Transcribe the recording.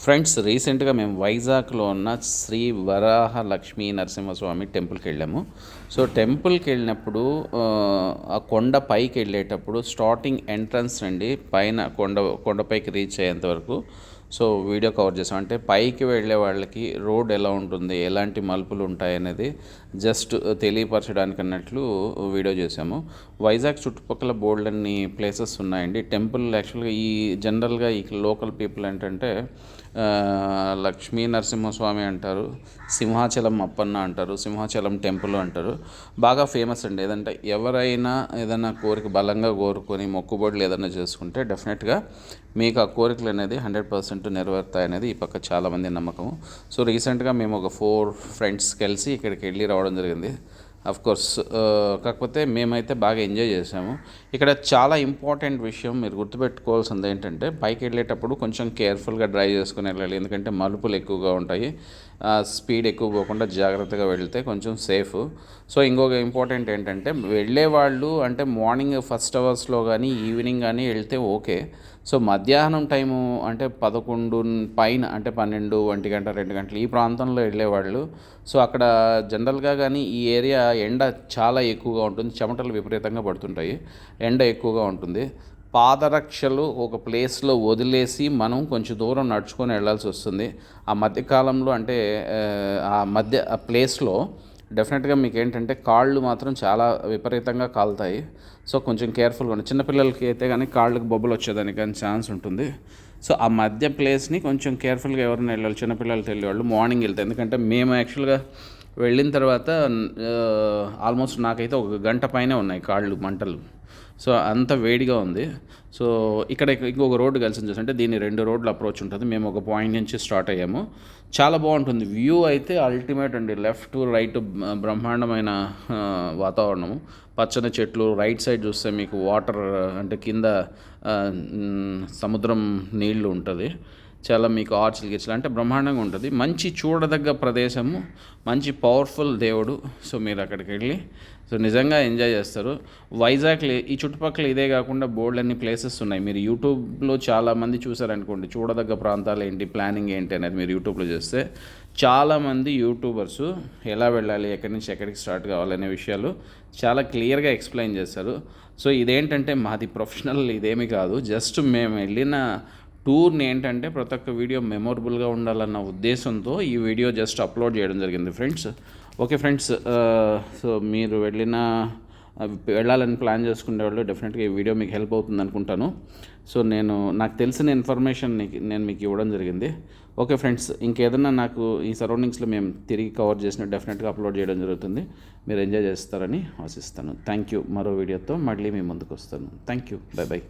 Friends రీసెంట్గా మేము వైజాగ్లో ఉన్న శ్రీ వరాహ లక్ష్మీ నరసింహస్వామి టెంపుల్కి వెళ్ళాము. సో టెంపుల్కి వెళ్ళినప్పుడు ఆ కొండ పైకి వెళ్ళేటప్పుడు స్టార్టింగ్ ఎంట్రన్స్ నుండి పైన కొండపైకి రీచ్ అయ్యేంత వరకు సో వీడియో కవర్ చేసాం. అంటే పైకి వెళ్ళే వాళ్ళకి రోడ్ ఎలా ఉంటుంది, ఎలాంటి మలుపులు ఉంటాయి అనేది జస్ట్ తెలియపరచడానికి అన్నట్లు వీడియో చేసాము. వైజాగ్ చుట్టుపక్కల బోల్డ్ అన్ని ప్లేసెస్ ఉన్నాయండి. టెంపుల్ యాక్చువల్గా ఈ జనరల్గా ఈ లోకల్ పీపుల్ ఏంటంటే లక్ష్మీ నరసింహస్వామి అంటారు, సింహాచలం అప్పన్న అంటారు, సింహాచలం టెంపుల్ అంటారు. బాగా ఫేమస్ అండి. ఏదంటే ఎవరైనా ఏదైనా కోరిక బలంగా కోరుకొని మొక్కుబడులు ఏదైనా చేసుకుంటే డెఫినెట్గా మీకు ఆ కోరికలు అనేది 100% నెరవేరుతాయి అనేది ఈ పక్క చాలామంది నమ్మకం. సో రీసెంట్గా మేము ఒక 4 ఫ్రెండ్స్ కలిసి ఇక్కడికి వెళ్ళి రావడం జరిగింది. కోర్స్ కాకపోతే మేమైతే బాగా ఎంజాయ్ చేసాము. ఇక్కడ చాలా ఇంపార్టెంట్ విషయం మీరు గుర్తుపెట్టుకోవాల్సింది ఏంటంటే పైకి వెళ్ళేటప్పుడు కొంచెం కేర్ఫుల్గా డ్రైవ్ చేసుకుని వెళ్ళాలి. ఎందుకంటే మలుపులు ఎక్కువగా ఉంటాయి. స్పీడ్ ఎక్కువ పోకుండా జాగ్రత్తగా వెళ్తే కొంచెం సేఫ్. సో ఇంకొక ఇంపార్టెంట్ ఏంటంటే వెళ్ళేవాళ్ళు అంటే మార్నింగ్ ఫస్ట్ అవర్స్లో కానీ ఈవినింగ్ కానీ వెళ్తే ఓకే. సో మధ్యాహ్నం టైము అంటే 11 పైన అంటే 12, 1 గంట, 2 గంటలు ఈ ప్రాంతంలో వెళ్ళేవాళ్ళు. సో అక్కడ జనరల్గా కానీ ఈ ఏరియా ఎండ చాలా ఎక్కువగా ఉంటుంది. చెమటలు విపరీతంగా పడుతుంటాయి. ఎండ ఎక్కువగా ఉంటుంది. పాదరక్షలు ఒక ప్లేస్లో వదిలేసి మనం కొంచెం దూరం నడుచుకొని వెళ్ళాల్సి వస్తుంది. ఆ మధ్యకాలంలో అంటే ఆ ప్లేస్లో డెఫినెట్గా మీకు ఏంటంటే కాళ్ళు మాత్రం చాలా విపరీతంగా కాలుతాయి. సో కొంచెం కేర్ఫుల్గా ఉండి చిన్నపిల్లలకి అయితే కానీ కాళ్ళకి బొబ్బలు వచ్చేదానికి కానీ ఛాన్స్ ఉంటుంది. సో ఆ మధ్య ప్లేస్ని కొంచెం కేర్ఫుల్గా ఎవరైనా వెళ్ళాలి, చిన్నపిల్లలతో వెళ్ళేవాళ్ళు మార్నింగ్ వెళ్తాయి. ఎందుకంటే మేము యాక్చువల్గా వెళ్ళిన తర్వాత ఆల్మోస్ట్ నాకైతే 1 గంట పైనే ఉన్నాయి కాళ్ళు మంటలు. సో అంత వేడిగా ఉంది. సో ఇక్కడ ఇంకొక రోడ్డు కలిసి చూస్తుంటే దీన్ని 2 రోడ్లు అప్రోచ్ ఉంటుంది. మేము ఒక పాయింట్ నుంచి స్టార్ట్ అయ్యాము. చాలా బాగుంటుంది వ్యూ అయితే అల్టిమేట్ అండి. లెఫ్ట్ రైట్ బ్రహ్మాండమైన వాతావరణము, పచ్చని చెట్లు. రైట్ సైడ్ చూస్తే మీకు వాటర్ అంటే కింద సముద్రం నీళ్లు ఉంటుంది. చాలా మీకు ఆర్చ్లు గిచ్లు అంటే బ్రహ్మాండంగా ఉంటుంది. మంచి చూడదగ్గ ప్రదేశము, మంచి పవర్ఫుల్ దేవుడు. సో మీరు అక్కడికి వెళ్ళి సో నిజంగా ఎంజాయ్ చేస్తారు. వైజాగ్లో ఈ చుట్టుపక్కల ఇదే కాకుండా బోల్డ్ అన్ని ప్లేసెస్ ఉన్నాయి. మీరు యూట్యూబ్లో చాలామంది చూసారనుకోండి చూడదగ్గ ప్రాంతాలు ఏంటి, ప్లానింగ్ ఏంటి అనేది మీరు యూట్యూబ్లో చేస్తే చాలామంది యూట్యూబర్స్ ఎలా వెళ్ళాలి, ఎక్కడి నుంచి ఎక్కడికి స్టార్ట్ కావాలనే విషయాలు చాలా క్లియర్గా ఎక్స్ప్లెయిన్ చేస్తారు. సో ఇదేంటంటే మాది ప్రొఫెషనల్ ఇదేమీ కాదు. జస్ట్ మేము వెళ్ళిన టూర్ని ఏంటంటే ప్రతి ఒక్క వీడియో మెమొరబుల్గా ఉండాలన్న ఉద్దేశంతో ఈ వీడియో జస్ట్ అప్లోడ్ చేయడం జరిగింది ఫ్రెండ్స్. ఓకే ఫ్రెండ్స్, సో మీరు వెళ్ళాలని ప్లాన్ చేసుకునే వాళ్ళు డెఫినెట్గా ఈ వీడియో మీకు హెల్ప్ అవుతుంది అనుకుంటాను. సో నాకు తెలిసిన ఇన్ఫర్మేషన్ నేను మీకు ఇవ్వడం జరిగింది. ఓకే ఫ్రెండ్స్, ఇంకేదన్నా నాకు ఈ సరౌండింగ్స్లో మేము తిరిగి కవర్ చేసిన డెఫినెట్గా అప్లోడ్ చేయడం జరుగుతుంది. మీరు ఎంజాయ్ చేస్తారని ఆశిస్తాను. Thank you. మరో వీడియోతో మళ్ళీ మీ ముందుకు వస్తాను. Thank you. By by.